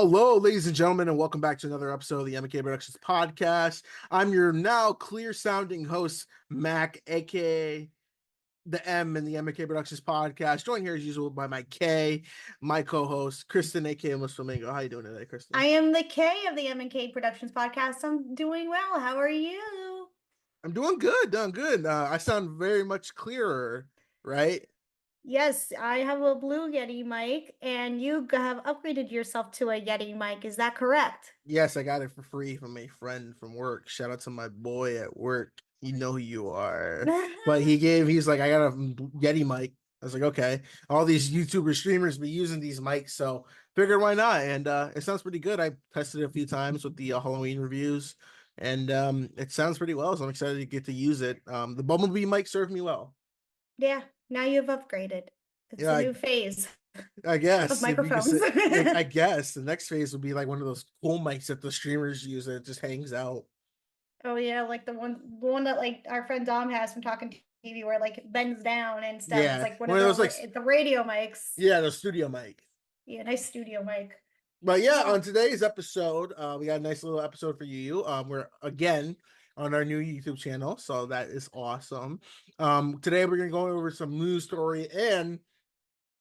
Hello, ladies and gentlemen, and welcome back to another episode of the M&K Productions Podcast. I'm your now clear-sounding host, Mac, aka the M in the M&K Productions Podcast. Joined here as usual by my K, my co-host, Kristen, aka Miss Flamingo. How you doing today, Kristen? I am the K of the M&K Productions Podcast. I'm doing well. How are you? I'm doing good. I sound very much clearer, right? Yes, I have a blue Yeti mic, and you have upgraded yourself to a Yeti mic. Is that correct? Yes, I got it for free from a friend from work. Shout out to my boy at work. You know who you are. But he's like, I got a Yeti mic. I was like, okay. All these YouTuber streamers be using these mics, so figured why not? And it sounds pretty good. I tested it a few times with the Halloween reviews, and it sounds pretty well. So I'm excited to get to use it. The Bumblebee mic served me well. Yeah, now you've upgraded. It's a new phase. I guess of microphones. I guess the next phase would be like one of those cool mics that the streamers use that just hangs out. Oh yeah, like the one that like our friend Dom has from Talking TV, where like it bends down and stuff. Yeah, it's like one of those like the radio mics. Yeah, the studio mic. Yeah, nice studio mic. But yeah, on today's episode, we got a nice little episode for you. We're again on our new YouTube channel, so that is awesome. Today we're gonna go over some news story, and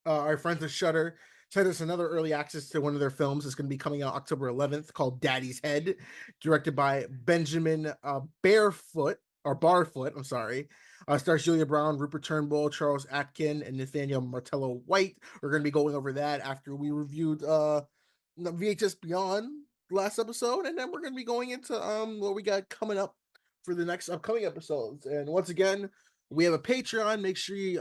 our friends at Shudder sent us another early access to one of their films. It's going to be coming out October 11th, called Daddy's Head, directed by Benjamin Barfoot. I'm sorry. Stars Julia Brown, Rupert Turnbull, Charles Atkin, and Nathaniel Martello White. We're going to be going over that after we reviewed VHS Beyond last episode, and then we're going to be going into what we got coming up for the next upcoming episodes. And once again, we have a Patreon. Make sure you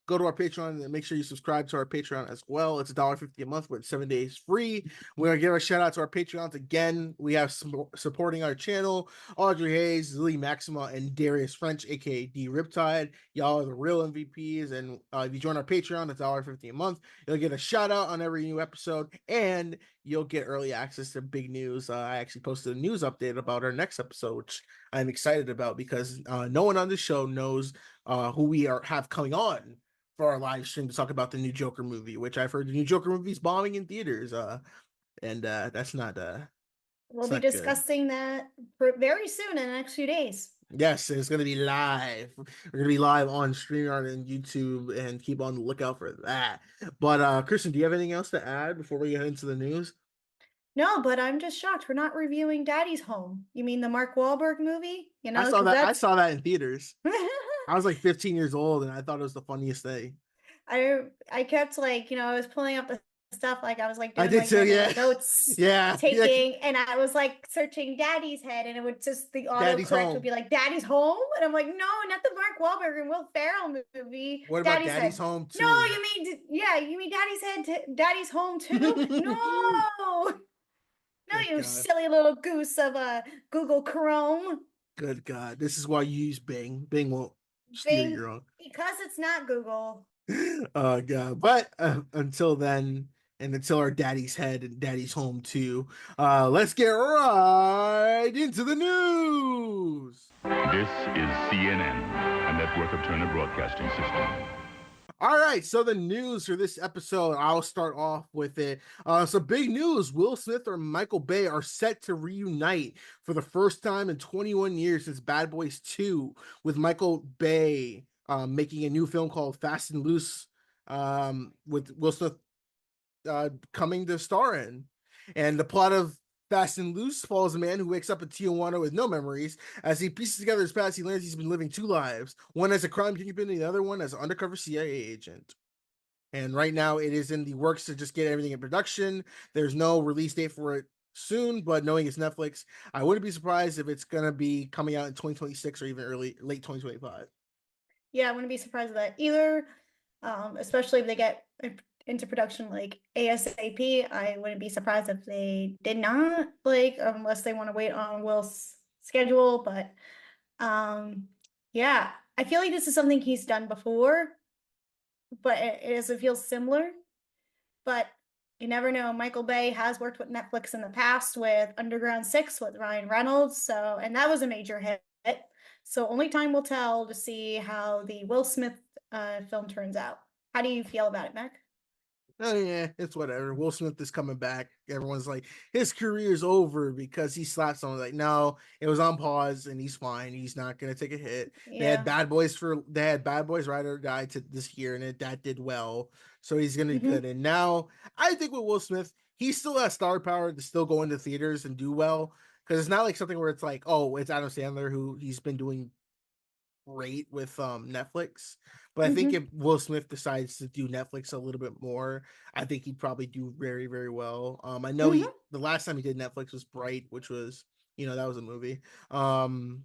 go to our Patreon and make sure you subscribe to our Patreon as well. It's $1.50 a month with 7 days free. We're going to give a shout out to our Patreons again. We have supporting our channel, Audrey Hayes, Lily Maxima, and Darius French, aka D Riptide. Y'all are the real MVPs. And if you join our Patreon, it's $1.50 a month. You'll get a shout out on every new episode, and you'll get early access to big news. I actually posted a news update about our next episode, which I'm excited about because no one on this show knows who we have coming on for our live stream to talk about the new Joker movie, which I've heard the new Joker movie is bombing in theaters. And that's not we'll be discussing that very soon in the next few days. Yes, it's going to be live. We're going to be live on StreamYard and YouTube, and keep on the lookout for that. But Kristen, do you have anything else to add before we get into the news? No, but I'm just shocked we're not reviewing Daddy's Home. You mean the Mark Wahlberg movie? You know, I saw that in theaters. I was like 15 years old, and I thought it was the funniest thing. I kept like, I was pulling up the stuff, like I was like doing notes, taking, and I was like searching Daddy's Head, and it would just the autocorrect would be like Daddy's Home, and I'm like, no, not the Mark Wahlberg and Will Ferrell movie. What about Daddy's Home 2? No, you mean Daddy's Head, Daddy's Home 2? No. No, you silly little goose of Google Chrome. Good God. This is why you use Bing. Bing won't steer you wrong. Because it's not Google. Oh, God. But until then, and until our Daddy's Head and Daddy's Home 2, let's get right into the news. This is CNN, a network of Turner Broadcasting System. All right, so the news for this episode, I'll start off with it. So big news, Will Smith or Michael Bay are set to reunite for the first time in 21 years since Bad Boys 2, with Michael Bay making a new film called Fast and Loose, with Will Smith coming to star in. And the plot of Fast and Loose follows a man who wakes up in Tijuana with no memories. As he pieces together his past, he learns he's been living two lives, one as a crime kingpin and the other one as an undercover CIA agent. And right now it is in the works to just get everything in production. There's no release date for it soon, but knowing it's Netflix, I wouldn't be surprised if it's going to be coming out in 2026 or even late 2025. Yeah, I wouldn't be surprised at that either, especially if they get into production like ASAP. I wouldn't be surprised if they did not, unless they want to wait on Will's schedule. But yeah, I feel like this is something he's done before, but it feels similar. But you never know. Michael Bay has worked with Netflix in the past with Underground 6 with Ryan Reynolds, and that was a major hit. So only time will tell to see how the Will Smith film turns out. How do you feel about it, Mac? Oh yeah, it's whatever. Will Smith is coming back. Everyone's like, his career's over because he slapped someone. Like, no, it was on pause and he's fine. He's not gonna take a hit. Yeah. They had Bad Boys Ride or Die to this year, and that did well. So he's gonna be Hmm. good. And now I think with Will Smith, he still has star power to still go into theaters and do well. Because it's not like something where it's like, oh, it's Adam Sandler who he's been doing great with Netflix. But I think if Hmm. Will Smith decides to do Netflix a little bit more, I think he'd probably do very, very well. I know Hmm. the last time he did Netflix was Bright, which was, that was a movie. Um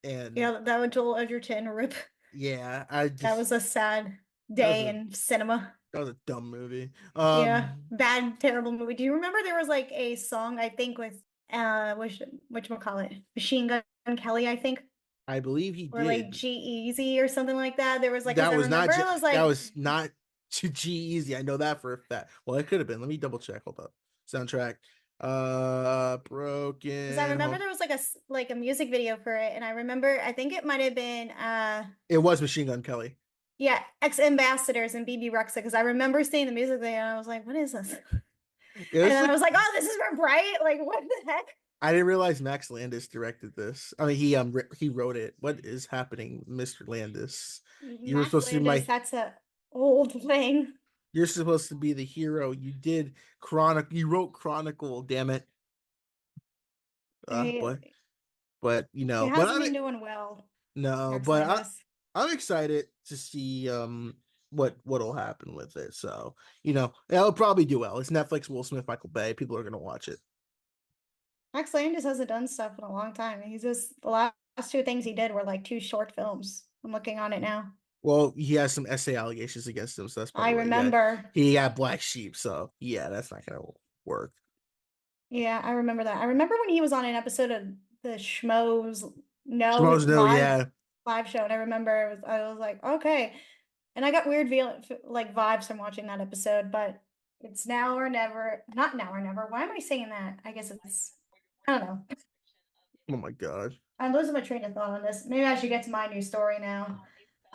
and Yeah, that was Joel Edgerton rip. yeah, I That just was a sad that was day a in cinema. that was a dumb movie. Yeah, bad, terrible movie. Do you remember there was like a song I think with whatchamacallit? Machine Gun Kelly, I think, I believe he or like did. G-Eazy or something like that. There was like, because That I was remember not it was that like, was not G Easy. I know that for a fact. Well, it could have been. Let me double check. Hold up. Soundtrack. because I Broken. remember there was like a music video for it, and I remember I think it might have been It was Machine Gun Kelly. yeah, Ex Ambassadors and BB Rexa, because I remember seeing the music video and I was like, what is this? It And was then I like was like, oh, this is from Bright. Like, what the heck? I didn't realize Max Landis directed this. I mean, he wrote it. What is happening, Mr. Landis? You were Max supposed to be Landis, my. that's a old thing. You're supposed to be the hero. You did Chronic. You wrote Chronicle. Damn it. He, But he but hasn't been doing well, no, Max but Landis. I'm excited to see what'll happen with it. So it'll probably do well. It's Netflix, Will Smith, Michael Bay. People are gonna watch it. Max Landis hasn't done stuff in a long time. He's just the last two things he did were like two short films. I'm looking on it now. Well, he has some essay allegations against him, so that's I probably why remember. he got black sheep. So yeah, that's not gonna work. Yeah, I remember that. I remember when he was on an episode of the Schmoes No Schmoes know, yeah. live show, and I remember I was like, okay, and I got weird like vibes from watching that episode, but it's now or never. Not now or never. Why am I saying that? I guess it's I don't know. Oh my god. I'm losing my train of thought on this. Maybe I should get to my new story now.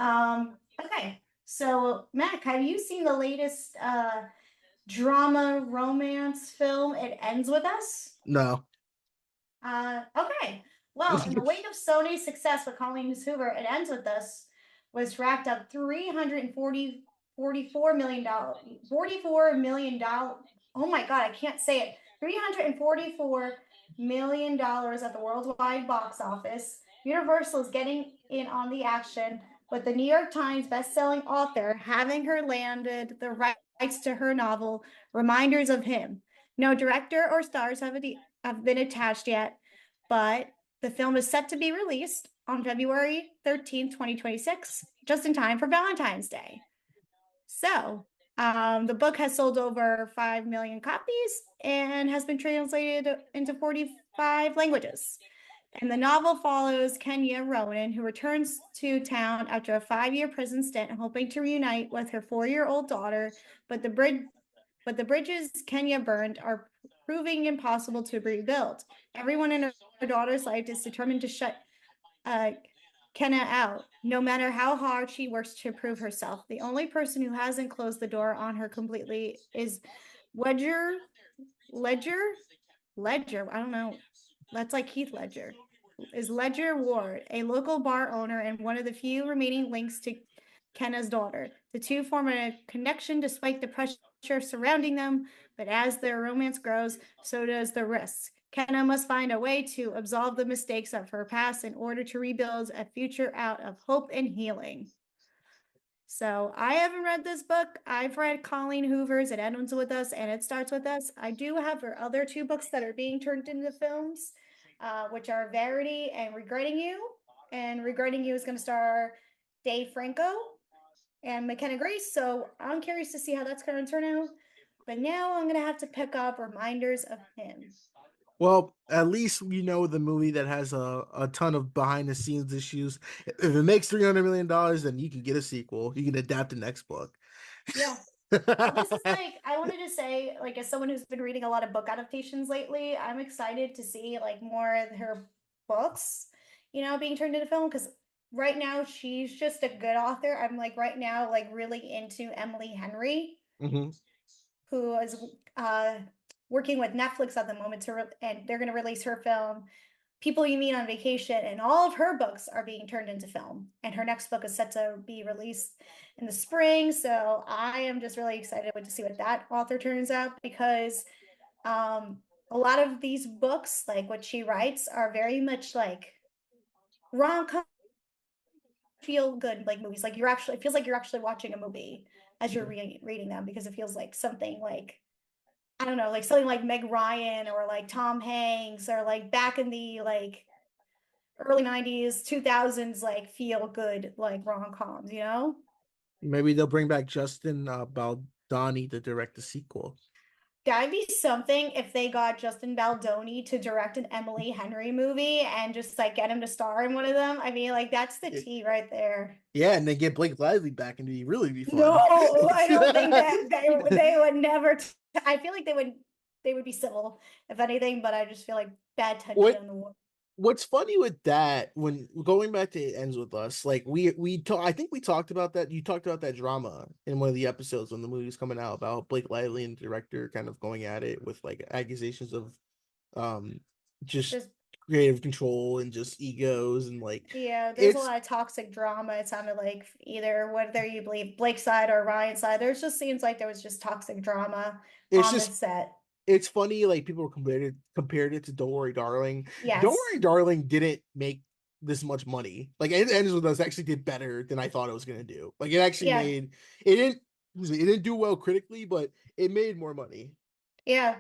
Okay. So Mac, have you seen the latest drama romance film, It Ends With Us? No. Okay. Well, in the wake of Sony's success with Colleen Hoover, It Ends With Us was racked up 340 $44 million. $44 million. Oh my God, I can't say it. $344 million at the worldwide box office. Universal is getting in on the action, with the New York Times bestselling author having her landed the rights to her novel, Reminders of Him. No director or stars have been attached yet, but the film is set to be released on February 13th, 2026, just in time for Valentine's Day. So, the book has sold over 5 million copies and has been translated into 45 languages. And the novel follows Kenya Rowan, who returns to town after a 5-year prison stint, hoping to reunite with her 4-year-old daughter, but the bridges Kenya burned are proving impossible to rebuild. Everyone in her daughter's life is determined to shut uh, Kenna out, no matter how hard she works to prove herself. The only person who hasn't closed the door on her completely is Ledger. Ledger? Ledger. I don't know. That's like Heath Ledger. Is Ledger Ward, a local bar owner and one of the few remaining links to Kenna's daughter. The two form a connection despite the pressure surrounding them, but as their romance grows, so does the risk. Kenna must find a way to absolve the mistakes of her past in order to rebuild a future out of hope and healing. So I haven't read this book. I've read Colleen Hoover's It Ends With Us and It Starts With Us. I do have her other two books that are being turned into films, which are Verity and Regretting You. And Regretting You is going to star Dave Franco and McKenna Grace. So I'm curious to see how that's going to turn out. But now I'm going to have to pick up Reminders of Him. Well, at least the movie that has a ton of behind the scenes issues. If it makes $300 million, then you can get a sequel. You can adapt the next book. Yeah. Well, this is like, I wanted to say, like, as someone who's been reading a lot of book adaptations lately, I'm excited to see like more of her books, being turned into film, because right now she's just a good author. I'm like right now, like really into Emily Henry. Mhm. who is working with Netflix at the moment and they're going to release her film People You Meet on Vacation, and all of her books are being turned into film, and her next book is set to be released in the spring. So I am just really excited to see what that author turns out, because a lot of these books, like what she writes, are very much like rom-com, feel good like movies. Like it feels like you're actually watching a movie as you're reading them, because it feels like something like, I don't know, like something like Meg Ryan or like Tom Hanks, or like back in the like early 90s, 2000s, like feel good like rom-coms, you know? Maybe they'll bring back Justin Baldoni to direct the sequel. That'd be something if they got Justin Baldoni to direct an Emily Henry movie and just like get him to star in one of them. I mean, like that's the tea right there. Yeah, and then get Blake Lively back and really be fun. No, I don't think that they would never. I feel like they would be civil if anything, but I just feel like bad tension on the war. What's funny with that, when going back to It Ends With Us, like I think we talked about that. You talked about that drama in one of the episodes when the movie was coming out, about Blake Lively and the director kind of going at it with like accusations of just creative control and just egos, and like, yeah, there's a lot of toxic drama. It sounded like, either whether you believe Blake's side or Ryan's side, there just seems like there was just toxic drama on the set. It's funny, like people compared it to Don't Worry Darling. Yes. Don't Worry Darling didn't make this much money. Like It Ends With Us actually did better than I thought it was gonna do. Like it actually made it didn't do well critically, but it made more money. Yeah.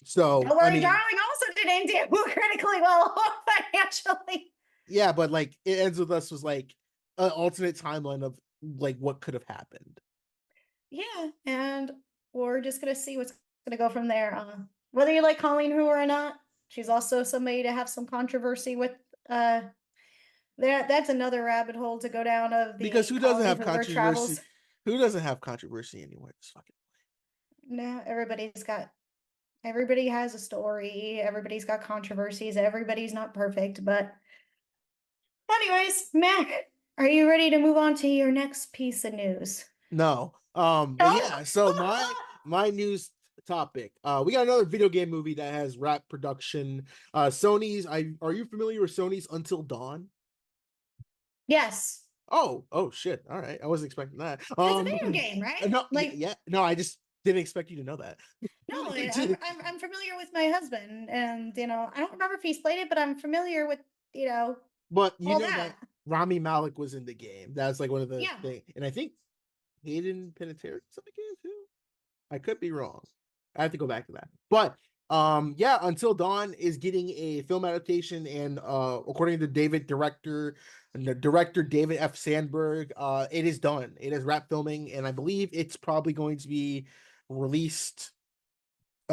So Don't Worry Darling also didn't do critically well financially. Yeah, but like It Ends With Us was like an alternate timeline of like what could have happened. Yeah, and we're just gonna see what's gonna go from there. Whether you like Colleen Hoover or not, she's also somebody to have some controversy with. That's another rabbit hole to go down of the, because who doesn't have controversy? Travels. Who doesn't have controversy anyway? This fucking way. No, everybody has a story. Everybody's got controversies. Everybody's not perfect, but anyways, Mac, are you ready to move on to your next piece of news? No. Yeah, so my news topic. We got another video game movie that has wrap production. Sony's are you familiar with Sony's Until Dawn? Yes. Oh shit. All right. I wasn't expecting that. It's a video game, right? No, no, I just didn't expect you to know that. No, I'm familiar with my husband, and I don't remember if he's played it, but I'm familiar with But you know that Rami Malek was in the game. That's like one of the things, and I think Hayden Panettiere was in the game too. I could be wrong. I have to go back to that. But yeah, Until Dawn is getting a film adaptation, and according to director David F. Sandberg, it is done. It is wrapped filming, and I believe it's probably going to be released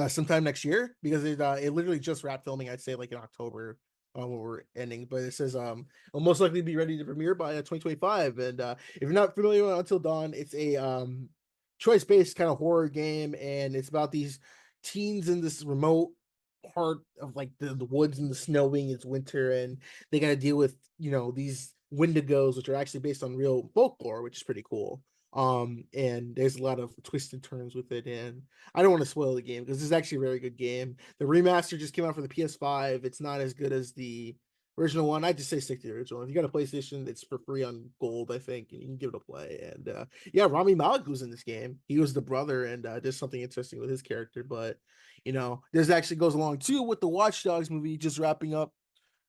sometime next year, because it literally just wrapped filming. I'd say like in October when we're ending, but it says will most likely be ready to premiere by 2025. And if you're not familiar with Until Dawn, it's a choice-based kind of horror game, and it's about these teens in this remote part of like the woods and the snowing. It's winter, and they got to deal with these wendigos, which are actually based on real folklore, which is pretty cool. And there's a lot of twists and turns with it, and I don't want to spoil the game because this is actually a very good game. The remaster just came out for the PS5. It's not as good as the original one. I just say stick to the original. If you got a PlayStation, it's for free on Gold, I think, and you can give it a play. And yeah, Rami Malek was in this game. He was the brother, and there's something interesting with his character. But there's actually goes along too with the Watch Dogs movie just wrapping up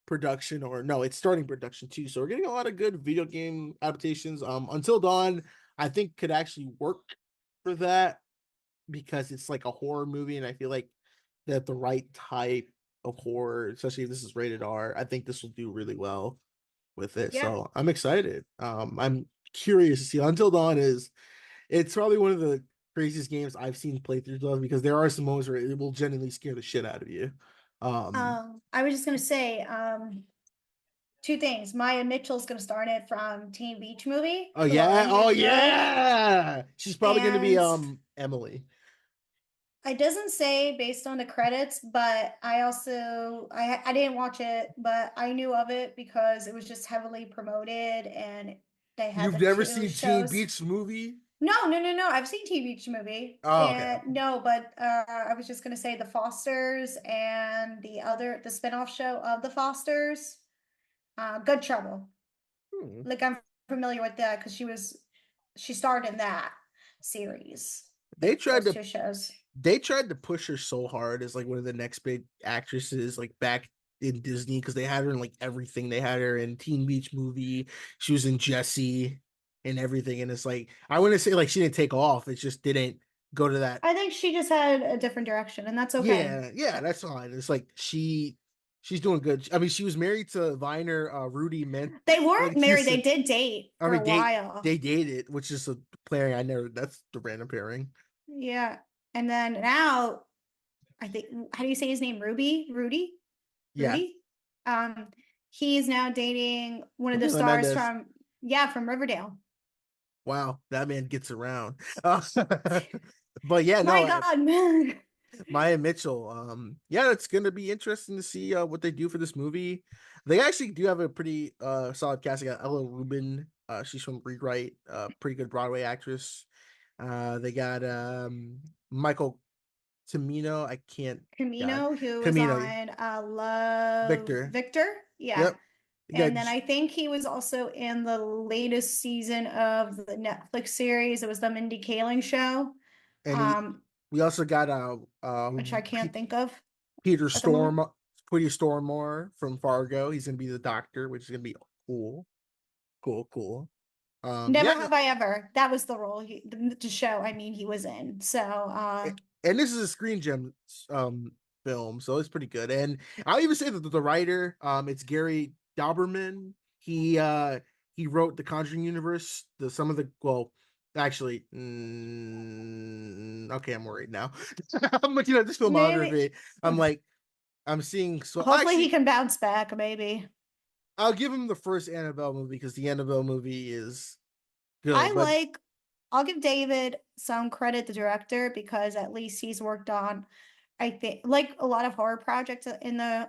production, or no, it's starting production too. So we're getting a lot of good video game adaptations. Until Dawn, I think could actually work for that, because it's like a horror movie, and I feel like that the right type of horror, especially if this is rated R, I think this will do really well with it. Yeah. So I'm excited. I'm curious to see. Until Dawn it's probably one of the craziest games I've seen playthroughs of, because there are some moments where it will genuinely scare the shit out of you. I was just gonna say, two things. Maya Mitchell's gonna star in it from Teen Beach Movie. Oh yeah. She's probably gonna be Emily. It doesn't say based on the credits, but I didn't watch it, but I knew of it because it was just heavily promoted, and they had. You've never seen Teen Beach Movie? No. I've seen Teen Beach Movie. Oh, okay. And no, but I was just gonna say The Fosters and the spinoff show of The Fosters, Good Trouble. Hmm. Like I'm familiar with that because she starred in that series. They tried Those to two shows. they tried to push her so hard as like one of the next big actresses, like back in Disney, because they had her in like everything. They had her in Teen Beach Movie. She was in Jessie and everything. And it's like I wouldn't say like she didn't take off. It just didn't go to that. I think she just had a different direction, and that's okay. Yeah, that's fine. It's like she's doing good. I mean, she was married to Viner Rudy meant They weren't like married. They Houston. did date I for mean, a while. they dated, which is a pairing I never. That's the random pairing. Yeah. And then now, I think, how do you say his name? Rudy? Yeah, Rudy? He's now dating one of the Rudy stars Menendez. from Riverdale. Wow, that man gets around. But yeah, My no, God, man. Maya Mitchell. Yeah, it's gonna be interesting to see what they do for this movie. They actually do have a pretty solid cast. They got Ella Rubin. She's from Rewrite, pretty good Broadway actress. They got Michael Cimino. I can't. God, Camino, who was Camino. on Love Victor. Victor. Yeah. Yep. You got And then I think he was also in the latest season of the Netflix series. It was the Mindy Kaling show. and he. We also got Which I can't think of Peter at the moment. Storm, Peter Stormare from Fargo. He's gonna be the doctor, which is gonna be cool. Cool. Never Yeah, have I ever. That was the role the show. I mean, he was in. So, and this is a Screen Gem film, so it's pretty good. And I'll even say that the writer, it's Gary Dauberman. He wrote the Conjuring universe. Some of the actually, okay, I'm worried now. I'm looking at this filmography. maybe. I'm like, I'm seeing so Hopefully, he actually. can bounce back. Maybe. I'll give him the first Annabelle movie because the Annabelle movie is good. But I'll give David some credit, the director, because at least he's worked on, I think, like a lot of horror projects in the,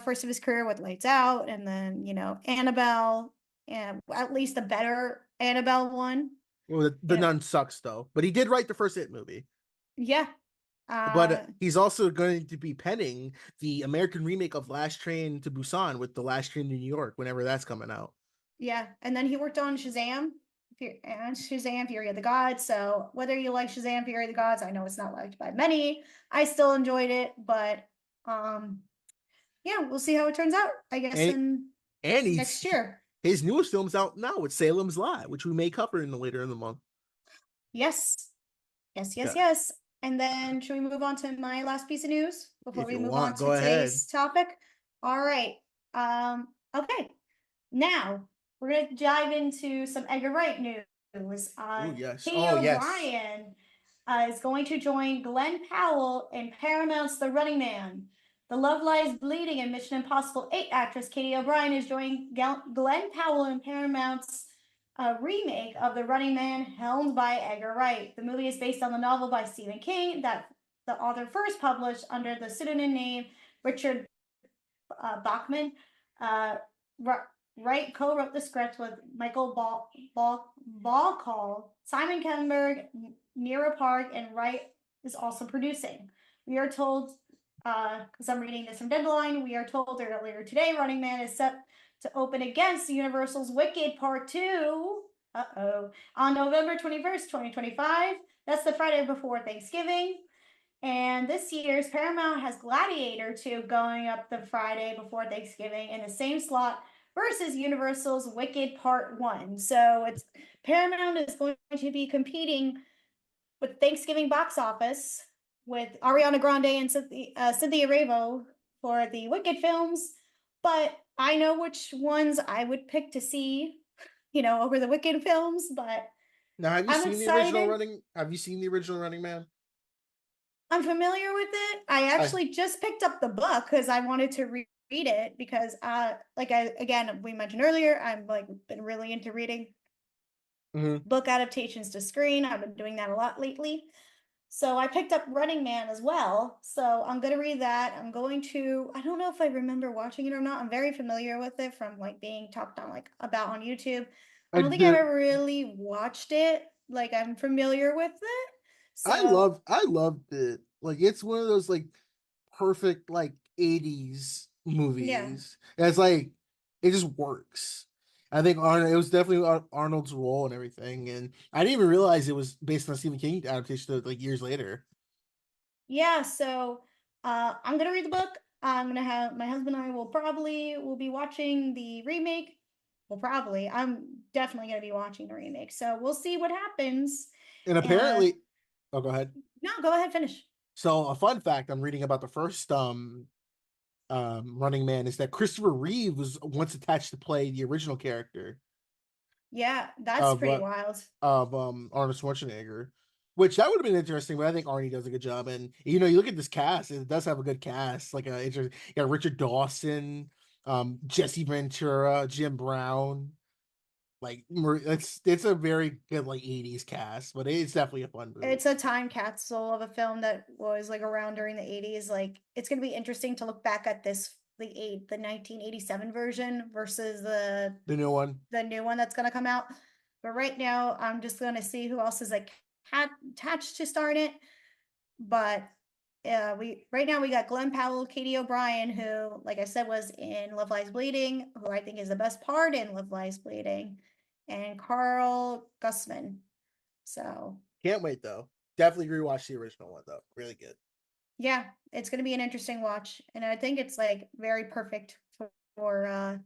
first of his career with Lights Out, and then, Annabelle, and at least the better Annabelle one. well, the Nun sucks though. But he did write the first It movie. Yeah. But he's also going to be penning the American remake of Last Train to Busan with the Last Train to New York whenever that's coming out. Yeah, and then he worked on Shazam and Shazam Fury of the Gods. So whether you like Shazam Fury of the Gods, I know it's not liked by many. I still enjoyed it, but yeah, we'll see how it turns out. I guess in next year. His newest film's out now with Salem's Lot, which we may cover later in the month. Yes. Yes. And then should we move on to my last piece of news before we move on to today's topic? All right. Okay. Now we're going to dive into some Edgar Wright news. Yes. Katie O'Brien is going to join Glenn Powell in Paramount's The Running Man. The Love Lies Bleeding and Mission Impossible 8 actress Katie O'Brien is joining Glenn Powell in Paramount's remake of The Running Man, helmed by Edgar Wright. The movie is based on the novel by Stephen King that the author first published under the pseudonym name Richard Bachman. Wright co-wrote the script with Michael Bacall, Simon Kinberg, Nira Park, and Wright is also producing. We are told, because I'm reading this from Deadline, we are told earlier today Running Man is set to open against Universal's Wicked Part 2 on November 21st, 2025. That's the Friday before Thanksgiving. And this year's Paramount has Gladiator 2 going up the Friday before Thanksgiving in the same slot versus Universal's Wicked Part 1. So it's Paramount is going to be competing with Thanksgiving box office with Ariana Grande and Cynthia Erivo for the Wicked films. But I know which ones I would pick to see, over the Wicked films. But now, have you seen the original Running? Have you seen the original Running Man? I'm familiar with it. I actually just picked up the book because I wanted to read it because, we mentioned earlier, I'm been really into reading book adaptations to screen. I've been doing that a lot lately. So I picked up Running Man as well. So I'm going to read that. I don't know if I remember watching it or not. I'm very familiar with it from being talked on about on YouTube. I don't think I've ever really watched it, like I'm familiar with it. I So loved it. Like it's one of those like perfect like 80s yeah. movies. And it's like it just works. I think Arnold, it was definitely Arnold's role and everything, and I didn't even realize it was based on a Stephen King adaptation like years later. Yeah, so I'm gonna read the book. I'm gonna have my husband and I will be watching the remake. Well, probably. I'm definitely gonna be watching the remake. So we'll see what happens. And Uh apparently, oh, go ahead. no, go ahead, finish. So a fun fact I'm reading about the first Running Man is that Christopher Reeve was once attached to play the original character Yeah, that's of pretty wild. Arnold Schwarzenegger, which that would have been interesting, but I think Arnie does a good job. And you know, you look at this cast, it does have a good cast. Like you got Richard Dawson, Jesse Ventura, Jim Brown. Like it's a very good like 80s cast, but it's definitely a fun movie. It's a time capsule of a film that was like around during the 80s. Like it's gonna be interesting to look back at this the 1987 version versus The new one. the new one that's gonna come out. But right now, I'm just gonna see who else is like attached to start it. But we right now we got Glenn Powell, Katie O'Brien, who, like I said, was in Love Lies Bleeding, who I think is the best part in Love Lies Bleeding, and Carl Gussman. So Can't wait though. Definitely rewatch the original one though. Really good. yeah, it's gonna be an interesting watch, and I think it's like very perfect for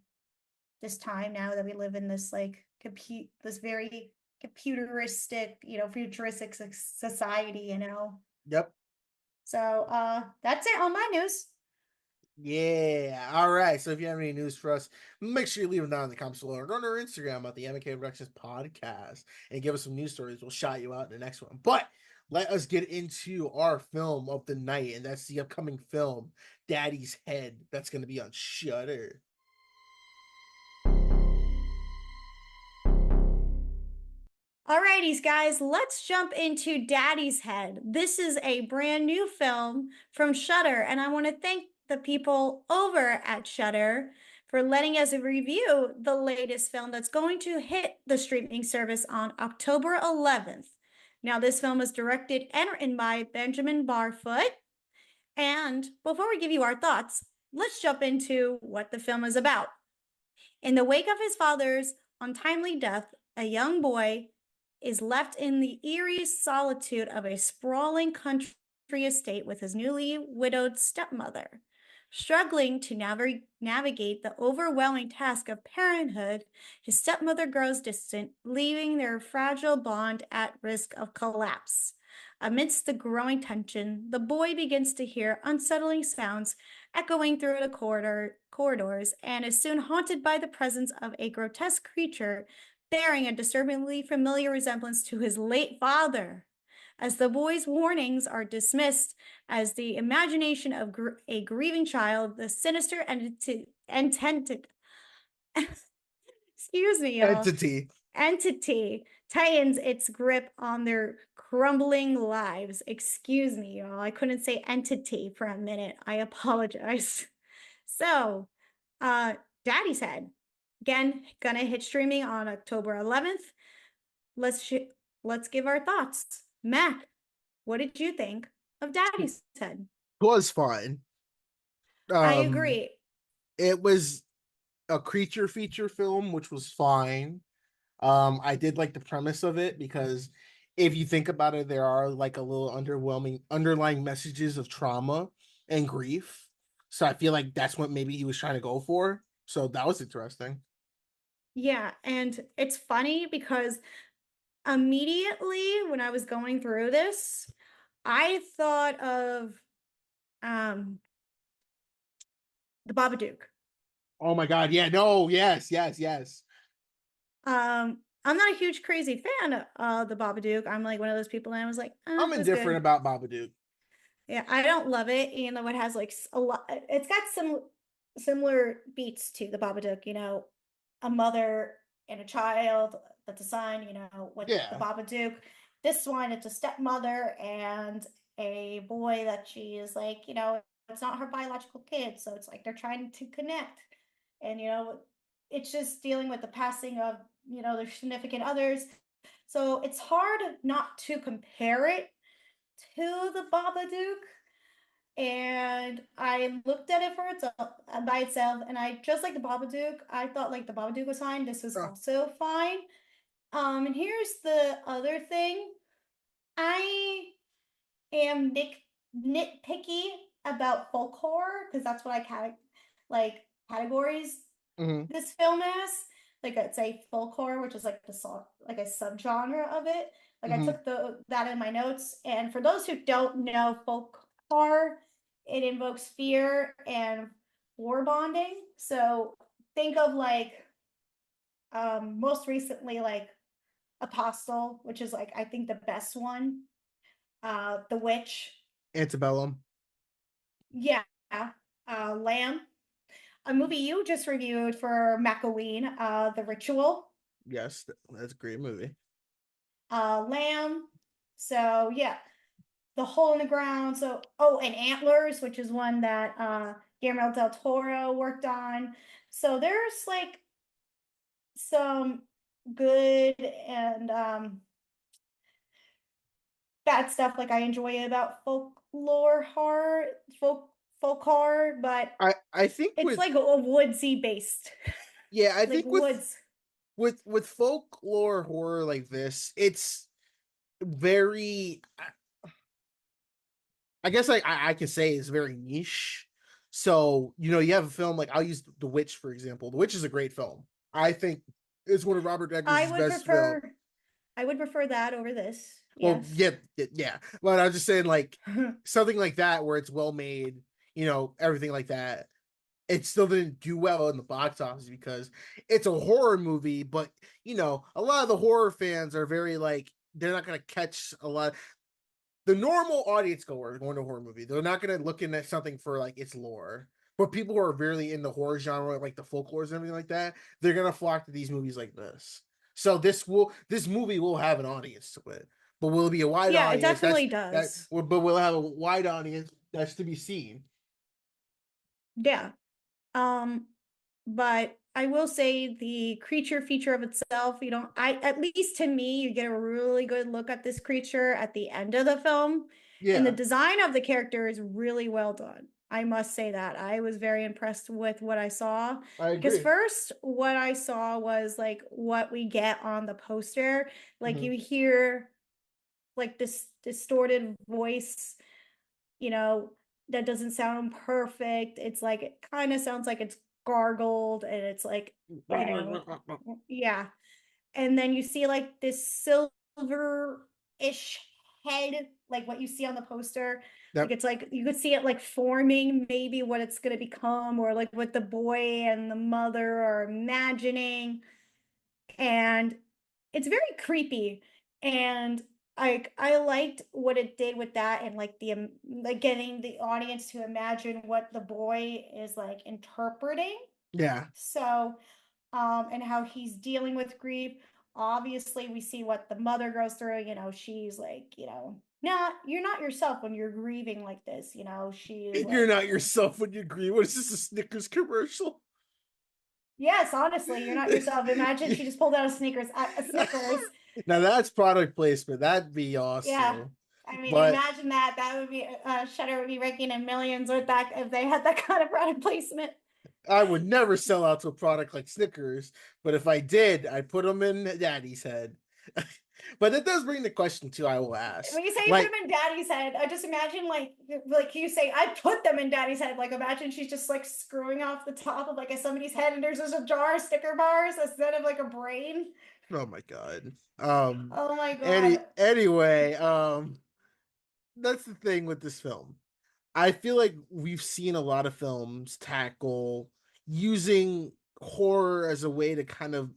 this time now that we live in this like compute this very computeristic, futuristic society. Yep. So that's it on my news. Yeah. All right. So if you have any news for us, make sure you leave them down in the comments below or go to our Instagram at the M&K Productions Podcast and give us some news stories. We'll shout you out in the next one. But let us get into our film of the night, and that's the upcoming film, Daddy's Head. That's going to be on Shudder. Alrighties, guys, let's jump into Daddy's Head. This is a brand new film from Shudder, and I want to thank the people over at Shudder for letting us review the latest film that's going to hit the streaming service on October 11th. Now, this film is directed and written by Benjamin Barfoot. And before we give you our thoughts, let's jump into what the film is about. In the wake of his father's untimely death, a young boy is left in the eerie solitude of a sprawling country estate with his newly widowed stepmother. Struggling to navigate the overwhelming task of parenthood, his stepmother grows distant, leaving their fragile bond at risk of collapse. Amidst the growing tension, the boy begins to hear unsettling sounds echoing through the corridors and is soon haunted by the presence of a grotesque creature bearing a disturbingly familiar resemblance to his late father. As the boy's warnings are dismissed as the imagination of a grieving child, the sinister excuse me, y'all, entity tightens its grip on their crumbling lives. Excuse me, y'all. I couldn't say entity for a minute. I apologize. So, Daddy's Head. Again, gonna hit streaming on October 11th. Let's give our thoughts. Mac, what did you think of Daddy's Head? Was fine. I agree. It was a creature feature film, which was fine. I did like the premise of it because if you think about it, there are like a little underwhelming underlying messages of trauma and grief. So I feel like that's what maybe he was trying to go for. So that was interesting. Yeah, and it's funny because immediately when I was going through this, I thought of the Babadook. Oh my god, yeah, no, yes, yes, yes. I'm not a huge crazy fan of the Babadook. I'm like one of those people and I was like, I'm it was indifferent good. about Babadook. Yeah, I don't love it. It has like a lot. It's got some similar beats to the Babadook. A mother and a child that's a son. With the Yeah. Babadook. This one, it's a stepmother and a boy that she is like. It's not her biological kid, so it's like they're trying to connect, and it's just dealing with the passing of their significant others. So it's hard not to compare it to the Babadook. And I looked at it for itself by itself, and I just like the Babadook. I thought like the Babadook was fine. This was Oh. also fine. And here's the other thing. I am nitpicky about folk horror because that's what I categories Mhm. this film as. Like I'd say folk horror, which is like like a subgenre of it. Like I Mhm. took that in my notes. And for those who don't know folk horror, it invokes fear and war bonding. So think of like most recently like Apostle, which is like I think the best one. The Witch, Antebellum. yeah, Lamb, a movie you just reviewed for McElween, The Ritual, Yes, that's a great movie. Lamb. So yeah, The Hole in the Ground. So and Antlers, which is one that Guillermo del Toro worked on. So there's like some good and bad stuff like I enjoy about folklore horror, folk horror, but I think it's with like a woodsy based, yeah, I like think woods. with folklore horror like this, it's very I guess like I can say it's very niche. So, you have a film like I'll use The Witch, for example. The Witch is a great film. I think it's one of Robert I Eggers' would best films. prefer I would prefer that over this. Well, Yes. yeah, yeah. But I was just saying, like, something like that where it's well made, everything like that. It still didn't do well in the box office because it's a horror movie, but a lot of the horror fans are very like they're not gonna catch a lot. The normal audience goer going to a horror movie, they're not gonna look at something for like its lore. But people who are really in the horror genre, like the folklores and everything like that, they're gonna flock to these movies like this. So this movie will have an audience to it, but will it be a wide Yeah, it audience? definitely does. But we'll have a wide audience that's to be seen. Yeah. Um, but I will say the creature feature of itself, at least to me, you get a really good look at this creature at the end of the film. And the Yeah, design of the character is really well done. I must say that. I was very impressed with what I saw. I Because agree. first, what I saw was like what we get on the poster. Like Mhm. you hear like this distorted voice, you know, that doesn't sound perfect. It's like it kind of sounds like it's gargled and it's like, yeah. And then you see like this silver-ish head, like what you see on the poster. Like Yep. it's like you could see it like forming maybe what it's gonna become, or like what the boy and the mother are imagining. And it's very creepy. And I liked what it did with that, and like the like getting the audience to imagine what the boy is like interpreting. Yeah. So and how he's dealing with grief. Obviously we see what the mother goes through. She's like, you're not yourself when you're grieving like this. She's You're like, not yourself when you agree. What is this, a Snickers commercial? yes, honestly, you're not yourself. Imagine she just pulled out a Snickers. Now that's product placement. That'd be Yeah. awesome. I mean, But imagine that. That would be Shudder would be raking in millions with that if they had that kind of product placement. I would never sell out to a product like Snickers. But if I did, I'd put them in Daddy's head. But that does bring the question too. I will ask, When you say you put like, them in Daddy's head, I just imagine like you say I put them in Daddy's head. Like imagine she's just like screwing off the top of like somebody's head, and there's just a jar of Snicker bars instead of like a brain. oh my god. Oh my god. Anyway, that's the thing with this film. I feel like we've seen a lot of films tackle using horror as a way to kind of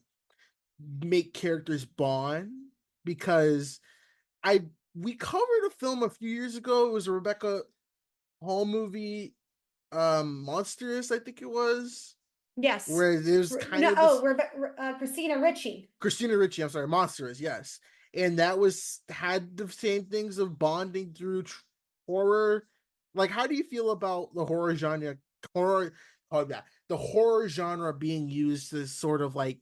make characters bond because I we covered a film a few years ago. It was a Rebecca Hall movie, Monstrous, I think it was, Yes. where there's kind No. of this Oh, Christina Ricci. Christina Ricci, I'm sorry, Monstrous, yes. And that was had the same things of bonding through horror. Like, how do you feel about the horror genre? Horror, oh yeah, the horror genre being used to sort of like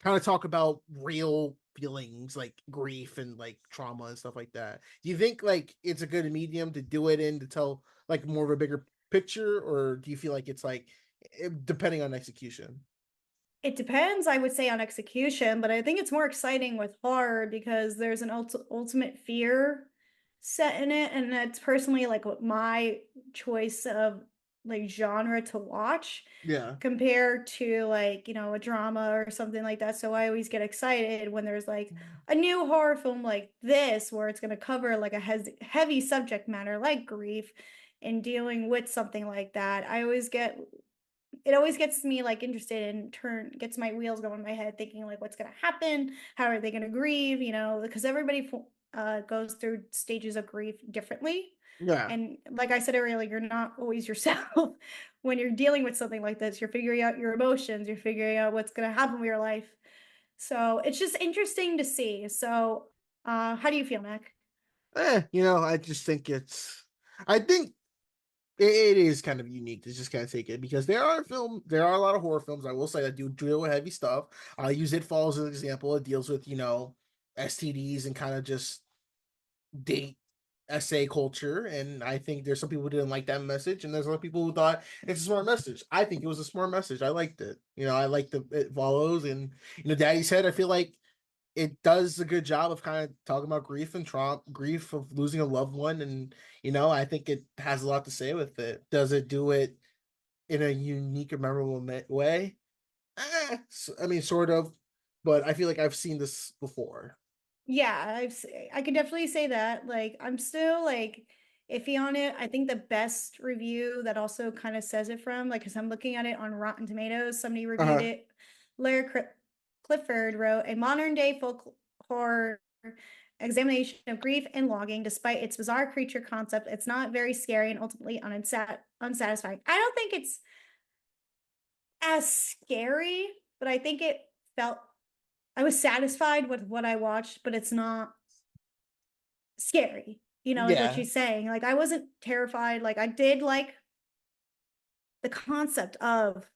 kind of talk about real feelings like grief and like trauma and stuff like that. Do you think like it's a good medium to do it in to tell like more of a bigger picture, or do you feel like it's like depending on execution? It depends, I would say, on execution, but I think it's more exciting with horror because there's an ultimate fear set in it, and that's personally like what my choice of like genre to watch Yeah. compared to like, a drama or something like that. So I always get excited when there's like a new horror film like this where it's going to cover like a heavy subject matter like grief and dealing with something like that. It always gets me like interested and gets my wheels going in my head thinking like what's going to happen, how are they going to grieve, because everybody goes through stages of grief differently. Yeah. And like I said earlier, you're not always yourself when you're dealing with something like this. You're figuring out your emotions, you're figuring out what's going to happen with your life. So it's just interesting to see. So how do you feel, Mac? I just think I think it is kind of unique to just kind of take it because there are a lot of horror films I will say that do deal with heavy stuff. I'll use It Follows as an example. It deals with STDs and kind of just date essay culture, and I think there's some people who didn't like that message, and there's other people who thought it's a smart message. I think it was a smart message. I liked it. I like the It Follows, and Daddy Said. I feel like it does a good job of kind of talking about grief and trauma, grief of losing a loved one, and I think it has a lot to say with it. Does it do it in a unique and memorable way? I mean, sort of, but I feel like I've seen this before. Yeah, I can definitely say that. Like, I'm still like iffy on it. I think the best review that also kind of says it from, like, because I'm looking at it on Rotten Tomatoes, somebody reviewed Uh-huh. it. Larry Clifford wrote a modern day folk horror examination of grief and longing. Despite its bizarre creature concept, it's not very scary and ultimately unsatisfying. I don't think it's as scary, but I think I was satisfied with what I watched, but it's not scary, like what Yeah. she's saying. Like, I wasn't terrified. Like, I did like the concept of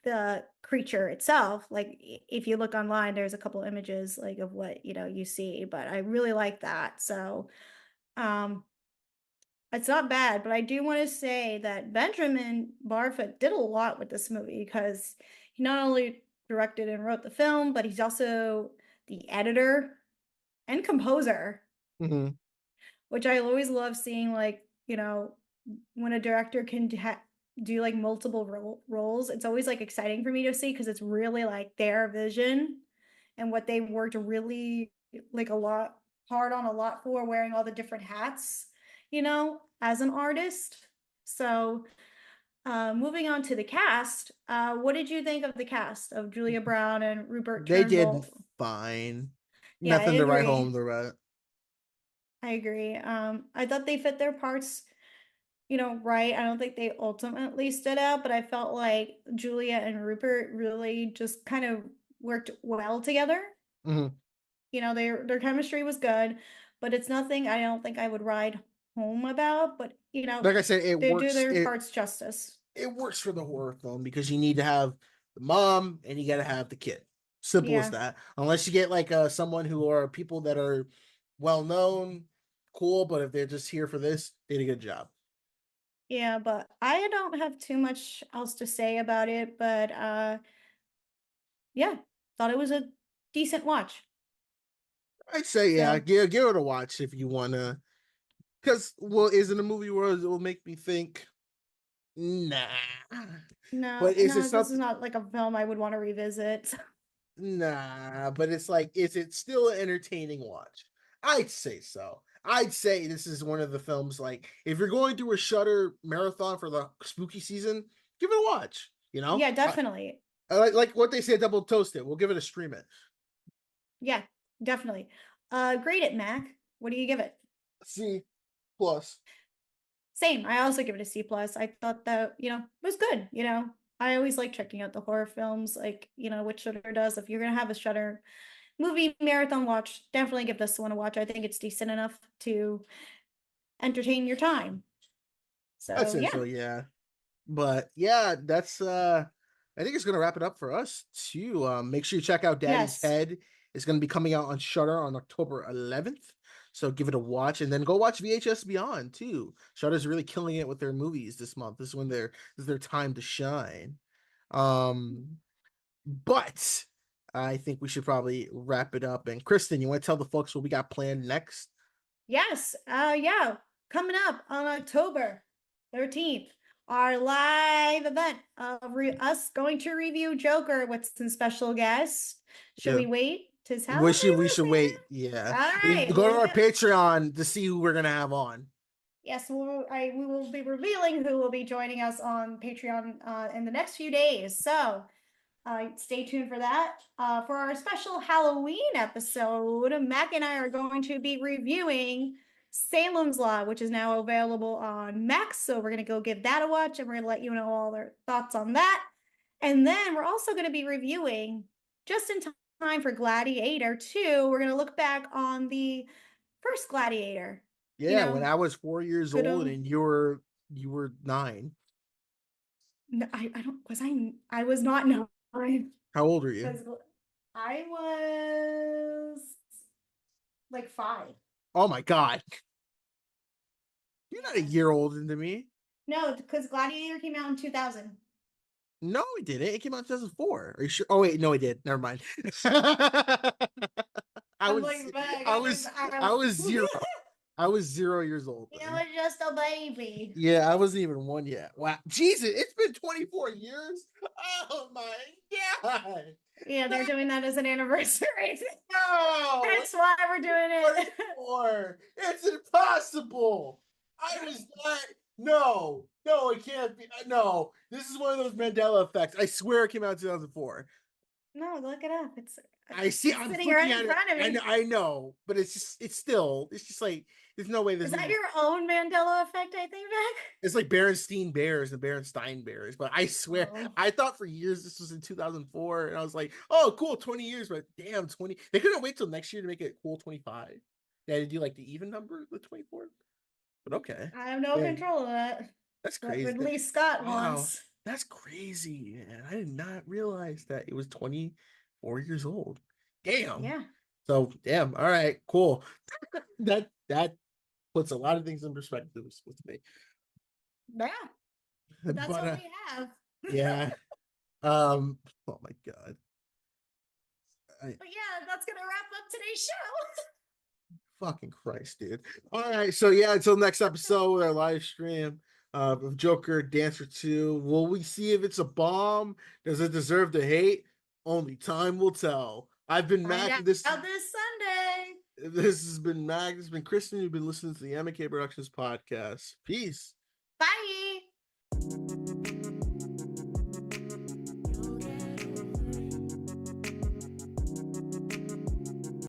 the creature itself. Like, if you look online, there's a couple images like of what, you see, but I really like that. So, um, it's not bad, but I do want to say that Benjamin Barfoot did a lot with this movie because he not only directed and wrote the film, but he's also the editor and composer, Hmm. which I always love seeing, like, when a director can do like multiple roles. It's always like exciting for me to see because it's really like their vision and what they worked really like a lot hard on a lot for, wearing all the different hats, as an artist. So moving on to the cast, what did you think of the cast of Julia Brown and Rupert They did Turnbull? fine. Yeah, I Nothing to write home agree. about. I agree. I thought they fit their parts, right. I don't think they ultimately stood out, but I felt like Julia and Rupert really just kind of worked well together. Hmm. Their chemistry was good, but it's nothing I don't think I would ride home about, but Like I said, they do their parts justice. it works for the horror film because you need to have the mom and you got to have the kid. Simple as Yeah. that. Unless you get like someone who are people that are well known, cool, but if they're just here for this, they did a good job. Yeah, but I don't have too much else to say about it, but yeah, thought it was a decent watch. I'd say yeah, So, give it a watch if you wanna. Because is it a movie where it will make me think? Nah. no, But is it this is something? not like a film I would want to revisit. Nah, but it's like, is it still an entertaining watch? I'd say so. I'd say this is one of the films, like, if you're going through a Shudder marathon for the spooky season, give it a watch. Yeah, definitely. I like what they say, double toast it. We'll give it a stream it. Yeah, definitely. Grade it, Mac. What do you give it? C plus. Same. I also give it a C plus. I thought that, it was good. I always like checking out the horror films, like, what Shudder does. If you're gonna have a Shudder movie marathon watch, definitely give this one a watch. I think it's decent enough to entertain your time. I'd So say yeah. so, yeah. But yeah, that's I think it's going to wrap it up for us too. Make sure you check out Daddy's Yes. Head. It's going to be coming out on Shudder on October 11th. So give it a watch, and then go watch VHS Beyond too. Shudder's really killing it with their movies this month. This is their time to shine. But I think we should probably wrap it up. And Kristen, you want to tell the folks what we got planned next? Yes. Yeah. Coming up on October 13th, our live event of us going to review Joker with some special guests. Should we wait to tell? We should wait. Yeah. All right. Go to our Patreon to see who we're gonna have on. Yes, we will be revealing who will be joining us on Patreon in the next few days. So stay tuned for that. For our special Halloween episode, Mac and I are going to be reviewing Salem's Lot, which is now available on Max. So we're going to go give that a watch, and we're going to let you know all their thoughts on that. And then we're also going to be reviewing, just in time for Gladiator 2, we're going to look back on the first Gladiator. Yeah, when I was 4 years old and you were 9. No, I was not 9. How old are you? I was like 5. Oh my God. You're not a year older than me. No, because Gladiator came out in 2000. No, it didn't. It came out in 2004. Are you sure? Oh wait, no, it did. Never mind. I was 0. I was 0 years old. You were just a baby. Yeah, I wasn't even 1 yet. Wow. Jesus, it's been 24 years. Oh my God. Yeah, they're doing that as an anniversary. No. That's why we're doing it. 24. It's impossible. I was not. No, it can't be. No, this is one of those Mandela effects. I swear it came out in 2004. No, look it up. I see. I'm sitting looking right at in front of me. I know, but it's just like there's no way. Is that your own Mandela effect? I think back. It's like Berenstain Bears and Berenstain Bears, but I swear I thought for years this was in 2004, and I was like, oh, cool, 20 years, but damn, 20. They couldn't wait till next year to make it cool 25. They had to do like the even number, the 24. But okay, I have no control of that. That's crazy. Ridley Scott wants. That's crazy, man. I did not realize that it was 24 years old. Damn. Yeah. So damn. All right. Cool. that puts a lot of things in perspective with me. Yeah. That's what we have. Yeah. Oh my God. But yeah, that's gonna wrap up today's show. Fucking Christ, dude. All right. So yeah, until next episode with our live stream of Joker Dancer 2. Will we see if it's a bomb? Does it deserve the hate? Only time will tell. I've been Mac. This Sunday. This has been Mac. This has been Kristen. You've been listening to the M&K Productions Podcast. Peace. Bye.